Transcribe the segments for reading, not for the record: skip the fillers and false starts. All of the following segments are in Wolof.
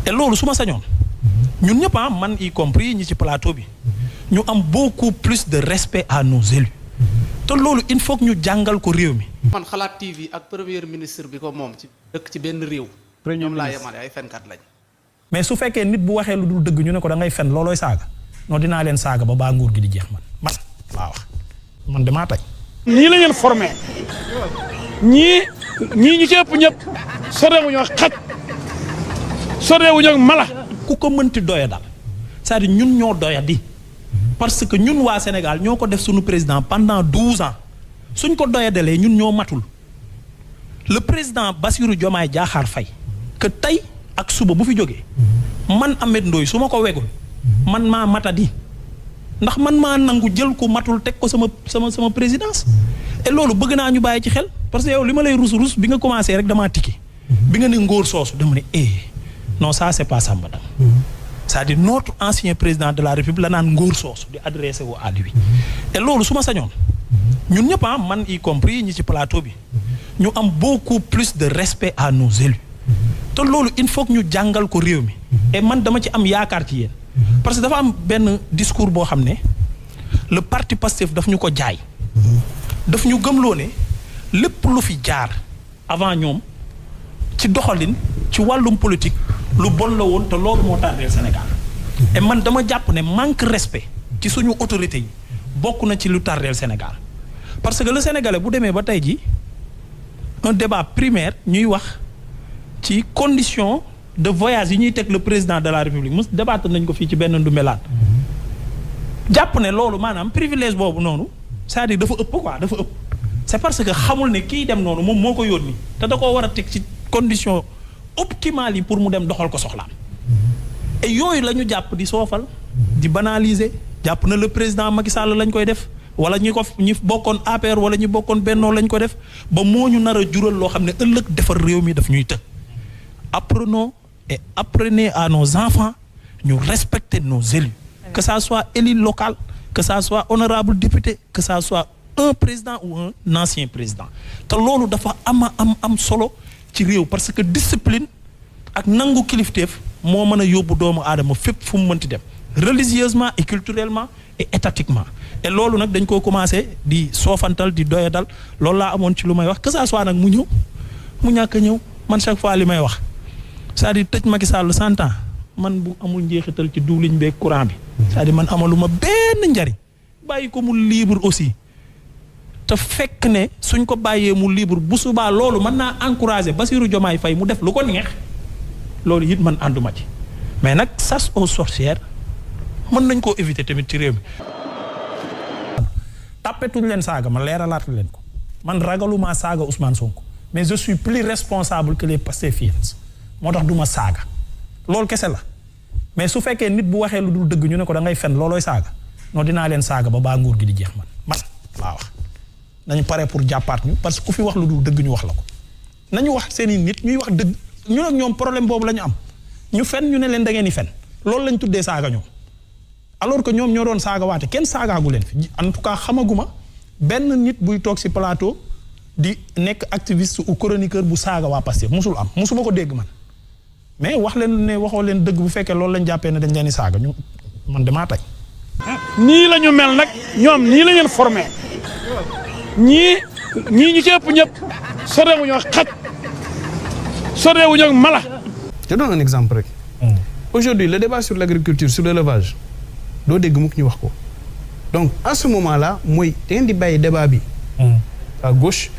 et loolu su ma sañoon ñun ñëpp man y compris ñi ci plateau bi ñu am beaucoup plus de respect à nos élus te loolu il faut que ñu jàngal ko réew mi. man Xalaat TV ak premier ministre bi ko moom ci dëkk ci benn réew. ñoom laa yemale ay fenkat lañ. mais su fekkee nit bu waxee lu dul dëgg ñu ne ko da ngay fen loolooy saaga non dinaa leen saaga ba baa nguur gi di jeex man laa wax man damaa tey. nii la ngeen formé ñii ñu ci ëpp ñëpp sorewuñu ak xaj sorewuñu ak mala. ku ko mënti doya dal c'est-à-dire ñun ñoo doya di parce que ñun waa Sénégal ñoo ko def suñu président pendant 12 ans suñ ko doya dalee ñun ñoo matul le président Bassirou Diomaye Diakhar Faye que tey ak suba bu fi jógee man Ameth Ndoye su ma ko wegul man maa matadi ndax man maa nangu jël ko matul teg ko sama présidence et loolu bëgg naa ñu bàyyi ci xel parce que yow li ma lay rus bi nga commencé rek damaa tikki bi nga ne ngóor soosu dama ne non ça c'est pas Samba Dang c'est-à-dire notre ancien président de la République la naan ngóor soosu di adressé wu à lui et loolu su ma sañoon ñun ñëpp man y compris ñi ci plateau bi ñu am beaucoup plus de respect à nos élus te loolu il faut que ñu jàngal ko réew mi et man dama ci am yaakaar ci yéen parce que dafa am benn discours boo xam ne le parti Pastef daf ñu ko jaay daf ñu gëmloo ne lépp lu fi jaar avant ñoom ci doxalin ci wàllum politique lu bon la woon te loolu moo tardé Sénégal et man dama jàpp ne manque respect ci suñu autorités yi bokk na ci lu tardé Sénégal parce que le Sénégalais bu demee ba tey ji un débat primaire ñuy wax ci condition de voyage yi ñuy teg le président de la République mos débattre nañ ko fii ci benn ndumbelaan jàpp ne loolu maanaam privilège boobu noonu c'est-à-dire dafa ëpp quoi dafa ëpp c'est parce que xamul ne kii dem noonu moom moo ko yónni te da koo war a teg ci condition optimale yi pour mu dem doxal ko soxlaam et yooyu la ñu jàpp di soofal di banaliser jàpp na le président Macky Sall lañ koy def wala ñi bokkoon APR wala ñi bokkoon Benno lañ ko def ba moo ñu nar a jural loo xam ne ëllëg defar réew mi daf ñuy të apprenons et apprenez à nos enfants ñu respecter nos élus que ça soit élu local que ça soit honorable député que ça soit un président ou un ancien président te loolu dafa am solo ci réew parce que discipline ak nangu kilifteef moo mën a yóbbu doomu aadama fépp fu mu mënti dem religieusement et culturellement et étatiquement et loolu nag dañ koo commencé di soofantal di doyadal loolu laa amoon ci lu may wax que ça soit nag mu ñëw mu ñàkk a ñëw man chaque fois li may wax c'est-à-dire tëj Macky Sall 100 ans man bu amul njeexital ci diwlin beeg courant bi c'est-à-dire man amaluma benn njariñ bàyyi ko mu libre aussi te fekk ne suñ ko bàyyee mu libre bu subaa loolu mën naa encourager Bassirou Diomaye Faye mu def lu ko neex loolu it man ànduma ci mais nag chasse aux sorcières mën nañ koo éviter tamit ci réew mi. tàppetuñ leen saaga ma leeralaat leen ko man ragaluma saaga Ousmane Sonko mais je suis plus responsable que les Pastefiens moo tax du ma saaga loolu kese la mais su fekkee nit bu waxee lu dul dëgg ñu ne ko da ngay fen loolooy saaga non dinaa leen saaga ba baa nguur gi di jeex man laa wax. nañu pare pour jàppaat ñu parce que ku fi wax lu dul dëgg ñu wax la ko nañu wax seen i nit ñuy wax dëgg ñu ak ñoom problème boobu la ñu am ñu fen ñu ne leen da ngeen di fen loolu lañ tuddee saaga ñoom alors que ñoom ñoo doon saaga waate kenn saagaagu leen fi en tout cas xamaguma benn nit buy toog ci plateau di nekk activiste ou chroniqueur bu saaga waa Pastef musul am musuma ko dégg man mais wax leen ne waxoo leen dëgg bu fekkee loolu lañ jàppee ne dañ leen di saaga ñu man damaa tey. nii la ñu mel nag ñoom nii la ñu formé. ñii ñu ci ëpp ñëpp sorewuñu ak xaj sorewuñu ak mala. Je donne un exemple rek. Aujourd'hui le débat sur l'agriculture sur l'élevage doo dégg mukk ñu wax ko donc à ce moment-là mooy da ngeen di bàyyi débat bi à gauche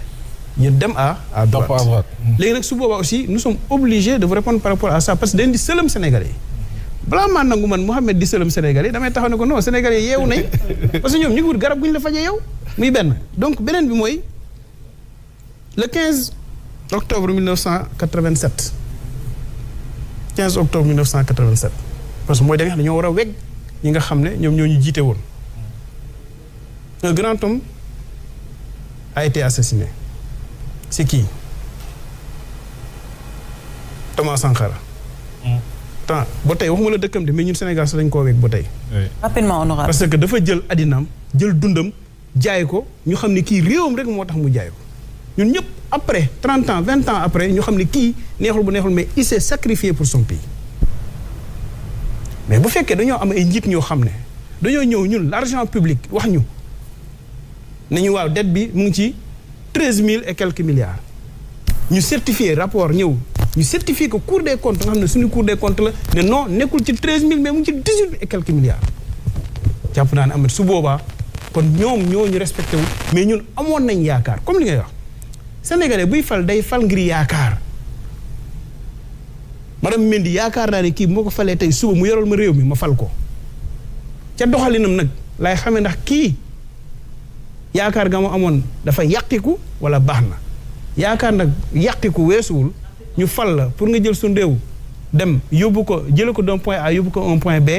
ñu dem à droite léegi nag su boobaa aussi nous sommes obligés de vous répondre par rapport à ça parce que dañ di sëlëm Sénégalais balaa maa nangu man Mouhamed di sëlëm Sénégalais damay taxaw ne ko non Sénégalais yeewu nañ parce que ñoom ñu ngi wut garab gu ñu la fajee yow muy benn donc beneen bi mooy le 15 octobre 1987 15 octobre 1987 parce que mooy da nga xam ne ñoo war a weg ñi nga xam ne ñoom ñoo ñu jiite woon un grand homme a été assassiné c'est qui Thomas Sankara. temps ba tey waxuma la dëkkam de mais ñun Sénégal sax dañ koo weg ba tey. rapidement honorable parce que dafa jël addinaam jël dundam jaay ko ñu xam ne kii réewam rek moo tax mu jaay ko ñun ñëpp après 30 ans 20 ans après ñu xam ne kii neexul bu neexul mais il s'est sacrifié pour son pays mais bu fekkee dañoo am ay njiit ñoo xam ne dañoo ñëw ñun l'argent public wax ñu nañu waaw dette bi mu ngi ci 13 000 et quelques milliards ñu certifié rapport ñëw ñu certifié que Cour des comptes nga xam ne suñu Cour des comptes la ne non nekkul ci 13 000 mais mu ngi ci 18 et quelques milliards jàpp naa ne Ameth su boobaa kon ñoom ñoo ñu respecté wu mais ñun amoon nañ yaakaar comme li ngay wax sénégalais buy fal day fal ngir yaakaar madame Mendy yaakaar naa ne kii bu ma ko falee tey suba mu yoral ma réew mi ma fal ko ca doxalinam nag laay xamee ndax kii yaakaar ga mu amoon dafa yàqiku wala baax na yaakaar nag yàqiku weesuwul ñu fal la pour nga jël suñu réew dem yóbbu ko jële ko d'un point A yóbbu ko un point B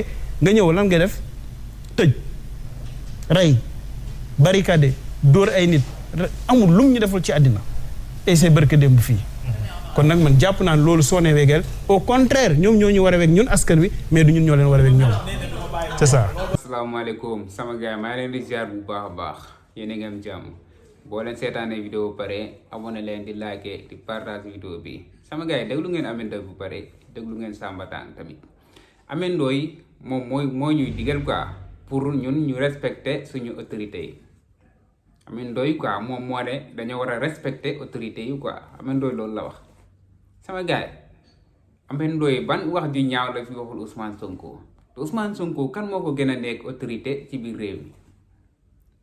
nga ñëw lan nga def tëj rey barricade dóor ay nit amul lum ñu deful ci àddina et c'est barke démb fii kon nag man jàpp naa loolu soo ne wegeel au contraire ñoom ñoo ñu war a weg ñun askan wi mais du ñun ñoo leen war a weg ñoom c'est ça. asalaamaaleykum sama gars maa ngi leen di ziar bu baax a baax yéen a ngi am jàmm boo leen seetaanee vidéo bu pare abonné leen di like di partage vidéo bi sama gars yi déglu ngeen Ameth Ndoye bu pare déglu ngeen Samba Tang tamit Ameth Ndoye moom moo ñuy digal quoi pour ñun ñu respecter suñu autorités yi Ameth Ndoye quoi moom moo ne dañoo war a respecter autorités yi quoi Ameth Ndoye loolu la wax sama gars yi Ameth Ndoye ban wax ju ñaaw la fi waxul Ousmane Sonko te Ousmane Sonko kan moo ko gën a nekk autorité ci biir réew mi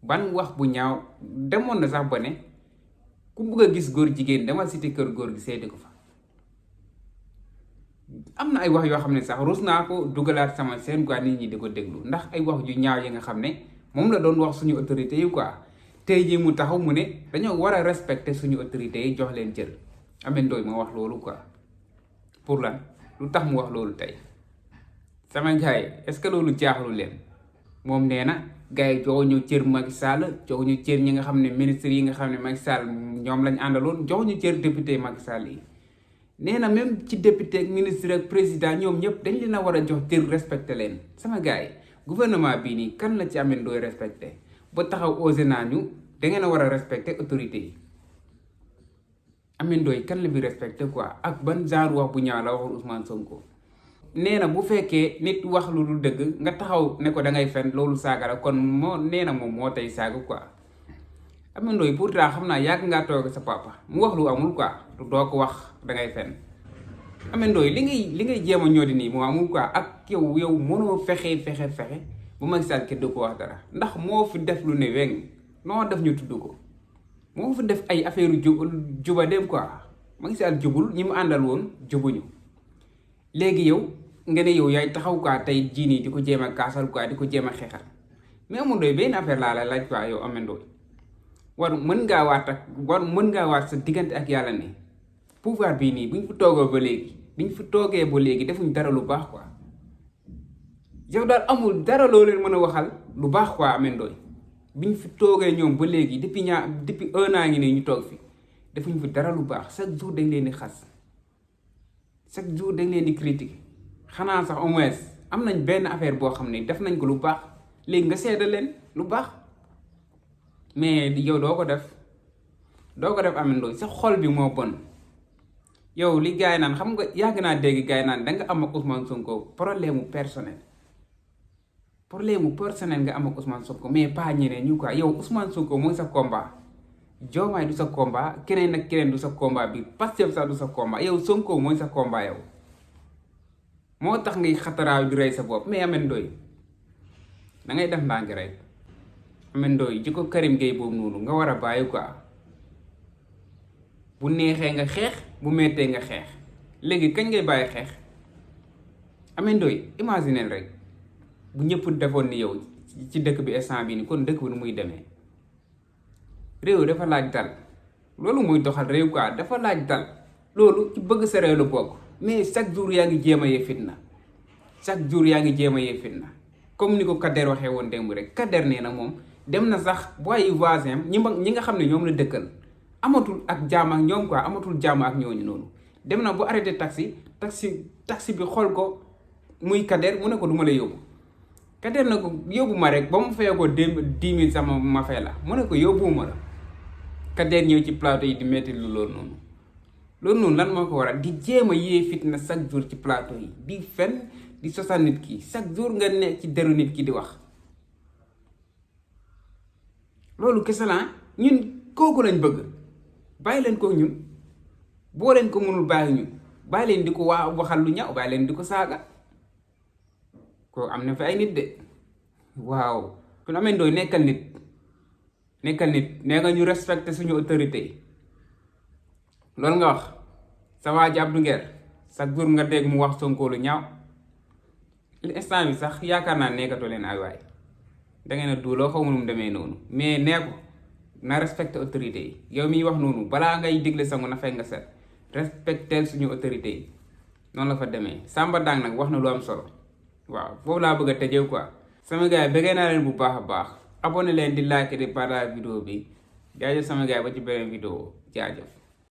ban wax bu ñaaw demoon na sax ba ne ku bëgg a gis góor jigéen dama cité kër góor gi seeti ko fa am na ay wax yoo xam ne sax rus naa ko dugalaat sama seen quoi nit ñi di ko déglu ndax ay wax ju ñaaw yi nga xam ne moom la doon wax suñu autorité yi quoi tey jii mu taxaw mu ne dañoo war a respecter suñu autorité yi jox leen cër Ameth Ndoye moo wax loolu quoi pour lan lu tax mu wax loolu tey sama gars yi est-ce que loolu jaaxlu leen moom nee na gars yi jox ñu cër Macky Sall jox ñu cër ñi nga xam ne ministres yi nga xam ne Macky Sall ñoom lañ àndaloon jox ñu cër député Macky Sall yi nee na même ci député ak ministre ak président ñoom ñëpp dañ leen a war a jox cër respecté leen sama gars yi gouvernement bii nii kan la ci Ameth Ndoye respecté ba taxaw osé naa ñu da ngeen a war a respecté autorité yi Ameth Ndoye kan la bi respecté quoi ak ban genre wax bu ñaaw la waxul Ousmane Sonko nee na bu fekkee nit wax lu dul dëgg nga taxaw ne ko da ngay fen loolu saaga la kon moo nee na moom moo tey saaga quoi Ameth Ndoye pourtant xam naa yàgg ngaa toog sa papa mu wax lu amul quoi doo ko wax da ngay fen Ameth Ndoye li ngay jéem a ñoo di nii moo amul quoi ak yow mënoo fexe bu Macky Sall kenn du ko wax dara ndax moo fi def lu ne weng noo def ñu tudd ko moo fi def ay affaire juba dem quoi Macky Sall jubul ñi mu àndal woon jubuñu léegi yow nga ne yow yaay taxaw quoi tey jii nii di ko jéem a kaasal quoi di ko jéem a xeexal mais Ameth Ndoye benn affaire laa la laaj quoi yow Ameth Ndoye mën ngaa waat sa diggante ak yàlla ne pouvoir bii nii biñ fi toogee ba léegi defuñ dara lu baax quoi yow daal amul dara loo leen mën a waxal lu baax quoi Ameth Ndoye biñ fi toogee ñoom ba léegi depuis 1 an ngi nii ñu toog fi defuñ fi dara lu baax chaque jour dañ leen di xas chaque jour dañ leen di critiquer xanaa sax au moins am nañ benn affaire boo xam ne def nañ ko lu baax léegi nga seedal leen lu baax mais yow doo ko def Ameth Ndoye sa xol bi moo bon yow li gars yi naan xam nga yàgg naa dégg gars yi naan da nga am ak Ousmane Sonko problème mu personnel nga am ak Ousmane Sonko mais pas ñeneen ñu quoi yow Ousmane Sonko mooy sa combat Diomaye du sa combat keneen ak keneen du sa combat bi Pastef sax du sa combat yow Sonko mooy sa combat yow moo tax ngay xataraaw di rey sa bopp mais Ameth Ndoye da ngay def ndànk rek Ameth Ndoye ji ko Karim Gueye boobu noonu nga war a bàyyi quoi bu neexee nga xeex bu mettee nga xeex léegi kañ ngay bàyyi xeex Ameth Ndoye imagineel rek bu ñëpp defoon ni yow ci dëkk bi instant bi ni kon dëkk bi nu muy demee réew dafa laaj dal loolu muy doxal réew quoi dafa laaj dal loolu ci bëgg sa réew la bokk mais chaque jour yaa ngi jéem a yee fitna comme ni ko Kader waxee woon démb rek Kader nee na moom dem na sax booy voisin ñi nga xam ne ñoom la dëkkal amatul ak jaam ak ñoom quoi amatul jaam ak ñooñu noonu dem na bu arrêté taxi bi xool ko muy Kader mu ne ko du ma la yóbbu Kader na ko yóbbu ma rek ba mu fayee ko 10 000 sama ma fay la mu ne ko yóbbuwuma la Kader ñëw ci plateau yi di metti lu loolu noonu loolu noonu lan moo ko waral di jéem a yee fitna chaque jour ci plateau yi di fen di sosal nit ki chaque jour nga ne ci deru nit ki di wax loolu kese la ñun kooku lañ bëgg bàyyi leen ko ñun boo leen ko mënul bàyyi ñun bàyyi leen di ko waxal lu ñaaw bàyyi leen di ko saaga ko am na fi ay nit de waaw kon Ameth Ndoye nekkal nit nee nga ñu respecté suñu autorité yi loolu nga wax sa waa ji Abdou Nguer chaque jour nga dégg mu wax Sonko lu ñaaw instant bi sax yaakaar naa nekkatoo leen ay waay dangeen a duuloo xaw ma nu mu demee noonu mais nee ko na respecté autorité yi yow miy wax noonu balaa ngay digle sangu na fekk nga set respecté suñu autorité yi noonu la fa demee Samba Dang nag wax na lu am solo waaw foofu laa bëgg a tëjee quoi sama gars yi bëggee naa leen bu baax a baax abonné leen di like di partage vidéo bi jaajëf sama gars yi ba ci beneen vidéo jaajëf